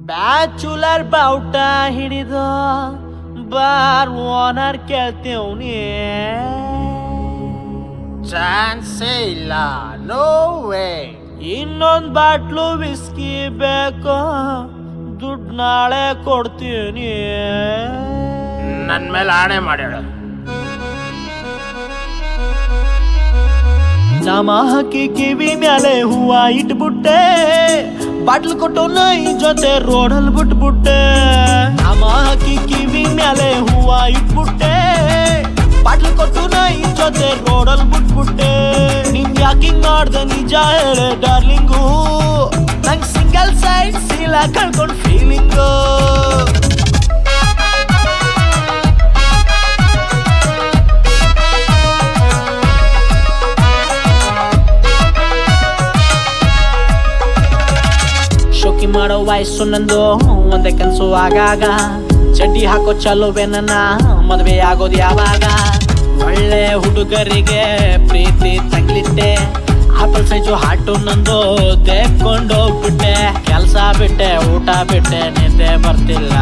Bachelor ಬಾವುಟ ಹಿಡಿದು bar owner ಕೇಳ್ತೇವ್ನಿ ಚಾನ್ಸೇ ಇಲ್ಲ, ನೋ ವೇ. ಇನ್ನೊಂದ್ ಬಾಟ್ಲು ವಿಸ್ಕಿ ಬೇಕು, ದುಡ್ಡು ನಾಳೆ ಕೊಡ್ತೀನಿ. ನನ್ ಮೇಲೆ ಆಣೆ ಮಾಡ್ಯಾಳ. ನಾಮ ಹಾಕಿ ಕಿವಿ ಮ್ಯಾಲೆ ಹೂವ ಇಟ್ಬಿಟ್ಟೆ, ಬಾಟ್ಲು ಕೊಟ್ಟು ನಾಯಿ ಜೊತೆ ರೋಡಲ್ ಬಿಟ್ಬಿಟ್ಟೆ. ನಾಮ ಹಾಕಿ ಕಿವಿ ಮ್ಯಾಲೆ ಹೂವ ಇಟ್ಬಿಟ್ಟೆ, ಬಾಟ್ಲು ಕೊಟ್ಟು ನಾಯಿ ಜೊತೆ ರೋಡಲ್ ಬಿಟ್ಬಿಟ್ಟೆ. ನಿನ್ ಯಾಕಿಂಗ್ ಮಾಡ್ದೆ ನಿಜ ಹೇಳೆ ಡಾರ್ಲಿಂಗು, ನಂಗ್ ಸಿಂಗಲ್ ಸೈಡ್ ಸೀಲ ಕಳ್ಕೊಂಡ್ ಫೀಲಿಂಗು. ಶೋಕಿ ಮಾಡೋ ವಯಸ್ಸು ನಂದು, ಒಂದೇ ಕನ್ಸು ಆಗಾಗ. ಚಡ್ಡಿ ಹಾಕೋ ಚಲುವೆ ನನ್ನ ಮದ್ವೆ ಆಗೋದು ಯಾವಾಗ? ಒಳ್ಳೆ ಹುಡುಗರಿಗೆ ಪ್ರೀತಿ ತಗ್ಲಿಟ್ಟೆ, ಆಪಲ್ ಸೈಜು ಹಾಟು ನಂದು ದೇಕೊಂಡೋಗ್ಬಿಟ್ಟೆ. ಕೆಲ್ಸ ಬಿಟ್ಟೆ, ಊಟ ಬಿಟ್ಟೆ, ನಿದ್ದೆ ಬರ್ತಿಲ್ಲ.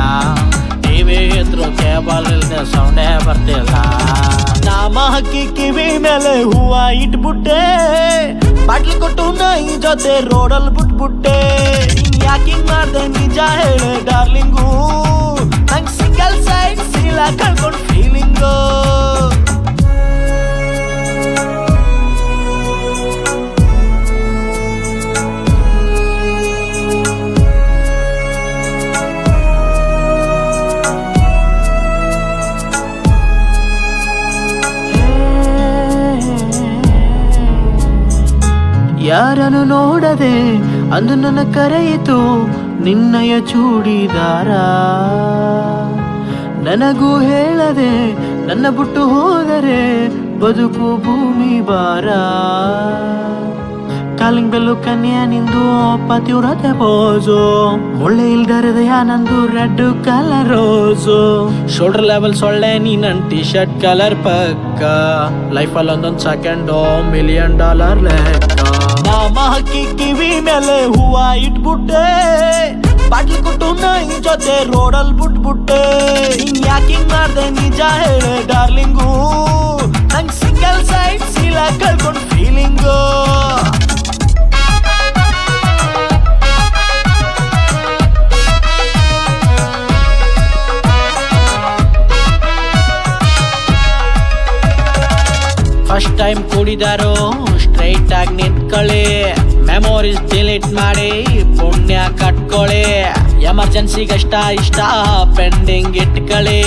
ಟಿವಿ ಇದ್ರು ಕೇಬಲ್ ಇಲ್ದೆ ಸೌಂಡೇ ಬರ್ತಿಲ್ಲ. ನಾಮ ಹಾಕಿ ಕಿವಿ ಮೇಲೆ ಹೂವ ಇಟ್ಬಿಟ್ಟೆ, ಬಾಟ್ಲಿ ಕೊಟ್ಟು ನಾಯಿ ಜೊತೆ ರೋಡಲ್ ಬಿಟ್ಬಿಟ್ಟೆ. ಯಾಕಿಂಗ್ ಮಾಡ್ದೆ ನಿಜ ಹೇಳೆ ಡಾರ್ಲಿಂಗು, ನಂಗ್ ಸಿಂಗಲ್ ಸೈಡ್ ಸೀಲ ಕಳ್ಕೊಂಡ್ ಫೀಲಿಂಗು. ಯಾರನ್ನು ನೋಡದೆ ಅಂದು ನನ್ನ ಕರೆಯಿತು ನಿನ್ನಯ ಚೂಡಿದಾರ. ನನಗೂ ಹೇಳದೆ ನನ್ನ ಬಿಟ್ಟು ಹೋದರೆ ಬದುಕು ಭೂಮಿ ಭಾರ. ಕಾಲಿಂಗ್ ಬೆಲ್ಲು ಕನ್ಯಾ ನಿಂದು ಪತಿವ್ರತೆ ಪೋಜು, ಮುಳ್ಳೆ ಇಲ್ದ ಹೃದಯ ನಂದು red colour rose. Shoulder level ಸೊಳ್ಳೆ ನೀ ನನ್ ಟಿ ಶರ್ಟ್ ಕಲರ್ ಪಕ್ಕ. ಲೈಫಲ್ಲಿ ಒಂದೊಂದ್ ಸೆಕೆಂಡು $1 million ಲೆಕ್ಕ. ನಾಮ ಹಾಕಿ ಕಿವಿ ಮೇಲೆ ಹೂವ ಇಟ್ಬಿಟ್ಟೆ, ಬಾಟ್ಲಿ ಕೊಟ್ಟು ನಾಯಿ ಜೊತೆ ರೋಡಲ್ ಬಿಟ್ಬಿಟ್ಟೆ. ನೀನ್ ಯಾಕಿಂಗ್ ಮಾಡ್ದೆ ನಿಜ ಹೇಳೆ ಡಾರ್ಲಿಂಗು, ನಂಗ್ ಸಿಂಗಲ್ ಸೈಡ್ ಸೀಲ ಕಳ್ಕೊಂಡ್ ಫೀಲಿಂಗು. ಫಸ್ಟ್ ಟೈಮ್ ಕೂಡಿದಾರೋ ಸ್ಟ್ರೈಟ್ ಆಗಿ ನಿಂತ್ಕೊಳ್ಳಿ, ಮೆಮೊರೀಸ್ ಡಿಲೀಟ್ ಮಾಡಿ ಪುಣ್ಯ ಕಟ್ಕೊಳ್ಳಿ. ಎಮರ್ಜೆನ್ಸಿಗಷ್ಟ ಇಷ್ಟ ಪೆಂಡಿಂಗ್ ಇಟ್ಕೊಳ್ಳಿ,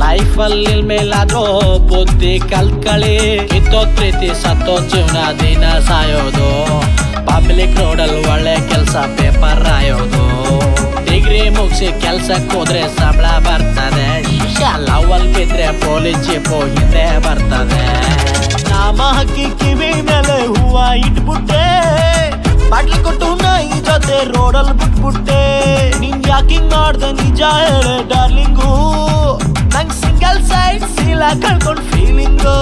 ಲೈಫಲ್ಲಿ ಮೇಲಾದ್ರೂ ಬುದ್ಧಿ ಕಲ್ತ್ಕೊಳ್ಳಿ. ಕಿತ್ತೋದ್ ಪ್ರೀತಿ ಸತ್ತೋದ್ ಜೀವನ ದಿನ ಸಾಯೋದು, ಪಬ್ಲಿಕ್ ರೋಡಲ್ಲಿ ಒಳ್ಳೆ ಕೆಲ್ಸ ಪೇಪರ್ ರಾಯೋದು. ಡಿಗ್ರಿ ಮುಗಿಸಿ ಕೆಲ್ಸಕ್ಕೆ ಹೋದ್ರೆ ಸಂಬಳ ಬರ್ತದೆ, ಲವಲ್ ಬಿದ್ರೆ ಪೊಲೀಸ್ ಜೀಪು ಹಿಂದೆ ಬರ್ತದೆ. ನಾಮ ಹಾಕಿ ಕಿವಿ ಮೇಲೆ ಹೂವ ಇಟ್ಬಿಟ್ಟೆ, ಬಾಟ್ಲಿ ಕೊಟ್ಟು ನಾಯಿ ಜೊತೆ ರೋಡಲ್ ಬಿಟ್ಬಿಟ್ಟೆ. ನೀನ್ ಯಾಕಿಂಗ್ ಮಾಡ್ದೆ ನಿಜ ಹೇಳೆ ಡಾರ್ಲಿಂಗು, ನಂಗ್ ಸಿಂಗಲ್ ಸೈಡ್ ಸೀಲ ಕಳ್ಕೊಂಡ್ ಫೀಲಿಂಗು.